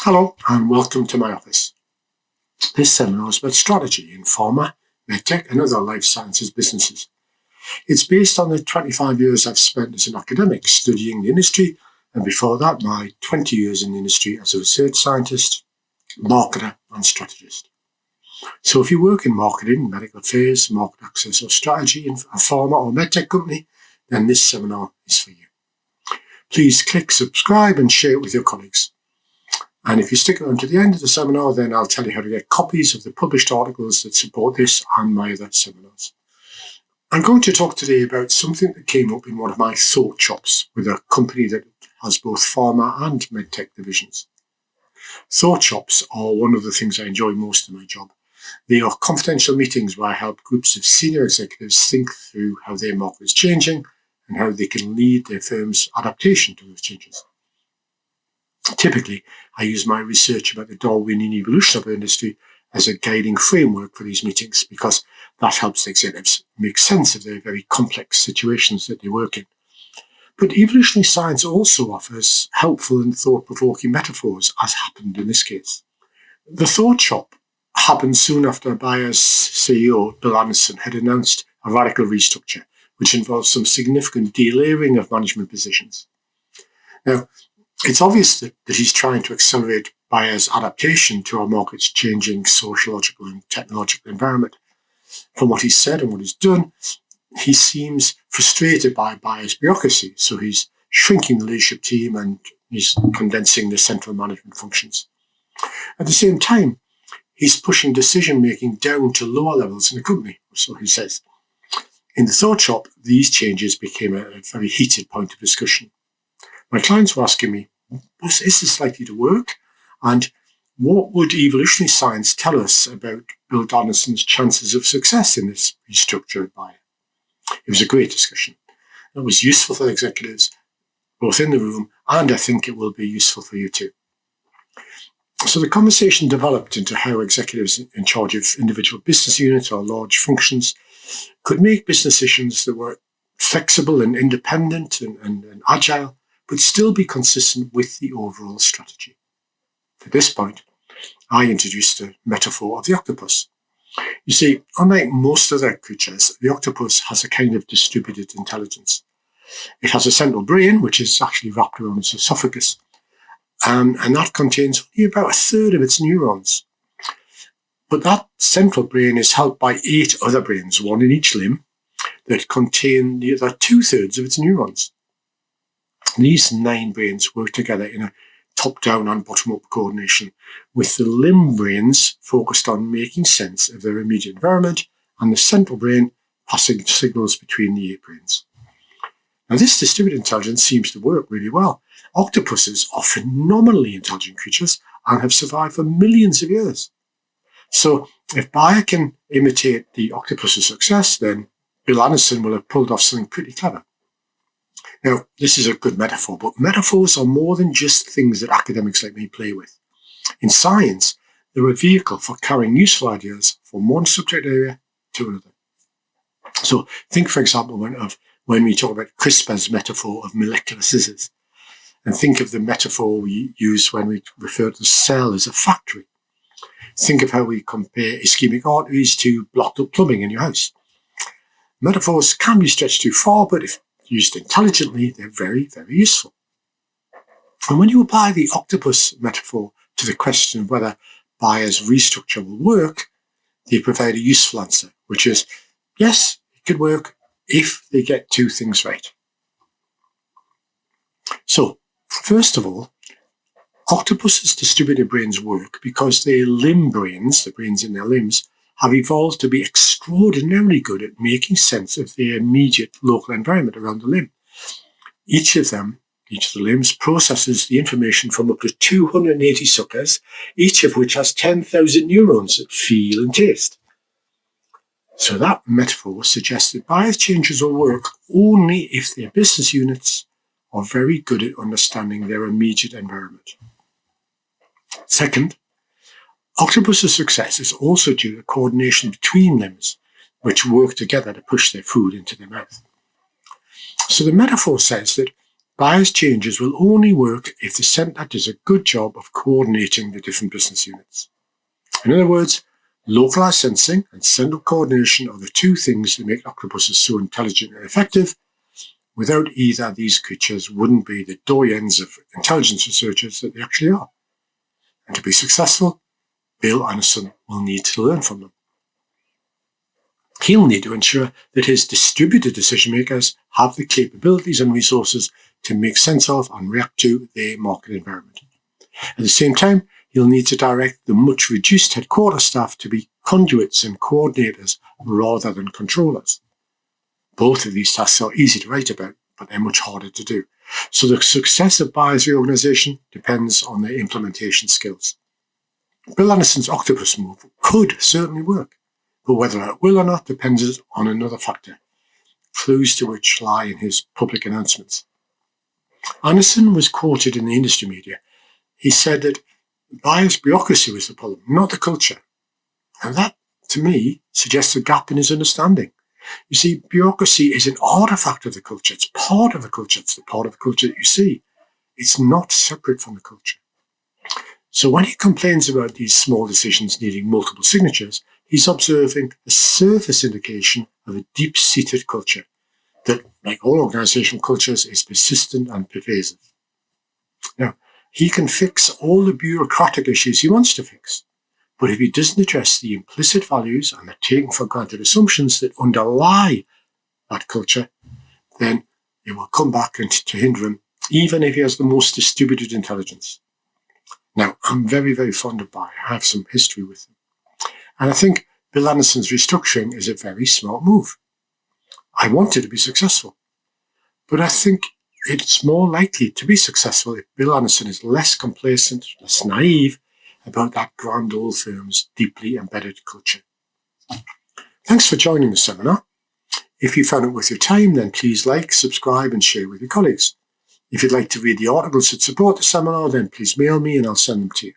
Hello and welcome to my office. This seminar is about strategy in pharma, medtech and other life sciences businesses. It's based on the 25 years I've spent as an academic studying the industry, and before that my 20 years in the industry as a research scientist, marketer and strategist. So if you work in marketing, medical affairs, market access or strategy in a pharma or medtech company, then this seminar is for you. Please click subscribe and share it with your colleagues. And if you stick around to the end of the seminar, then I'll tell you how to get copies of the published articles that support this and my other seminars. I'm going to talk today about something that came up in one of my thought shops with a company that has both pharma and medtech divisions. Thought shops are one of the things I enjoy most in my job. They are confidential meetings where I help groups of senior executives think through how their market is changing and how they can lead their firm's adaptation to those changes. Typically, I use my research about the Darwinian evolution of our industry as a guiding framework for these meetings because that helps the executives make sense of their very complex situations that they work in. But evolutionary science also offers helpful and thought-provoking metaphors, as happened in this case. The thought shop happened soon after Bayer's CEO, Bill Anderson, had announced a radical restructure, which involved some significant delayering of management positions. Now, it's obvious that he's trying to accelerate Bayer's adaptation to our market's changing sociological and technological environment. From what he's said and what he's done, he seems frustrated by Bayer's bureaucracy, so he's shrinking the leadership team and he's condensing the central management functions. At the same time, he's pushing decision-making down to lower levels in the company, so he says. In the thought shop, these changes became a very heated point of discussion. My clients were asking me, is this likely to work? And what would evolutionary science tell us about Bill Anderson's chances of success in this restructure at Bayer? It was a great discussion. It was useful for the executives, both in the room, and I think it will be useful for you too. So the conversation developed into how executives in charge of individual business units or large functions could make business decisions that were flexible and independent and agile, but still be consistent with the overall strategy. At this point, I introduced the metaphor of the octopus. You see, unlike most other creatures, the octopus has a kind of distributed intelligence. It has a central brain, which is actually wrapped around its esophagus, and that contains only about a third of its neurons. But that central brain is helped by 8 other brains, one in each limb, that contain the other 2/3 of its neurons. These 9 brains work together in a top-down and bottom-up coordination, with the limb brains focused on making sense of their immediate environment and the central brain passing signals between the 8 brains. Now, this distributed intelligence seems to work really well. Octopuses are phenomenally intelligent creatures and have survived for millions of years. So if Bayer can imitate the octopus's success, then Bill Anderson will have pulled off something pretty clever. Now, this is a good metaphor, but metaphors are more than just things that academics like me play with. In science, they're a vehicle for carrying useful ideas from one subject area to another. So think, for example, when we talk about CRISPR's metaphor of molecular scissors, and think of the metaphor we use when we refer to the cell as a factory. Think of how we compare ischemic arteries to blocked up plumbing in your house. Metaphors can be stretched too far, but if used intelligently, they're very, very useful. And when you apply the octopus metaphor to the question of whether Bayer's restructure will work, they provide a useful answer, which is, yes, it could work if they get 2 things right. So, first of all, octopus's distributed brains work because their limb brains, the brains in their limbs, have evolved to be extraordinarily good at making sense of their immediate local environment around the limb. Each of the limbs processes the information from up to 280 suckers, each of which has 10,000 neurons that feel and taste. So that metaphor suggests that Bayer's changes will work only if their business units are very good at understanding their immediate environment. Second, octopus's success is also due to coordination between limbs, which work together to push their food into their mouth. So the metaphor says that bias changes will only work if the centre does a good job of coordinating the different business units. In other words, localised sensing and central coordination are the two things that make octopuses so intelligent and effective. Without either, these creatures wouldn't be the doyens of intelligence researchers that they actually are. And to be successful, Bill Anderson will need to learn from them. He'll need to ensure that his distributed decision makers have the capabilities and resources to make sense of and react to their market environment. At the same time, he'll need to direct the much reduced headquarters staff to be conduits and coordinators rather than controllers. Both of these tasks are easy to write about, but they're much harder to do. So the success of buyers reorganisation depends on their implementation skills. Bill Anderson's octopus move could certainly work, but whether it will or not depends on another factor, clues to which lie in his public announcements. Anderson was quoted in the industry media. He said that buyers' bureaucracy was the problem, not the culture. And that, to me, suggests a gap in his understanding. You see, bureaucracy is an artifact of the culture. It's part of the culture. It's the part of the culture that you see. It's not separate from the culture. So when he complains about these small decisions needing multiple signatures, he's observing a surface indication of a deep-seated culture that, like all organizational cultures, is persistent and pervasive. Now, he can fix all the bureaucratic issues he wants to fix, but if he doesn't address the implicit values and the taken for granted assumptions that underlie that culture, then it will come back and to hinder him, even if he has the most distributed intelligence. Now, I'm very, very fond of Bayer. I have some history with him. And I think Bill Anderson's restructuring is a very smart move. I want it to be successful, but I think it's more likely to be successful if Bill Anderson is less complacent, less naive about that grand old firm's deeply embedded culture. Thanks for joining the seminar. If you found it worth your time, then please like, subscribe and share with your colleagues. If you'd like to read the articles that support the seminar, then please mail me and I'll send them to you.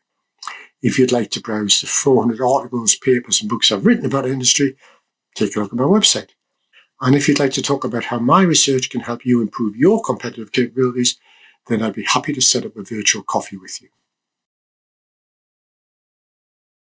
If you'd like to browse the 400 articles, papers and books I've written about the industry, take a look at my website. And if you'd like to talk about how my research can help you improve your competitive capabilities, then I'd be happy to set up a virtual coffee with you.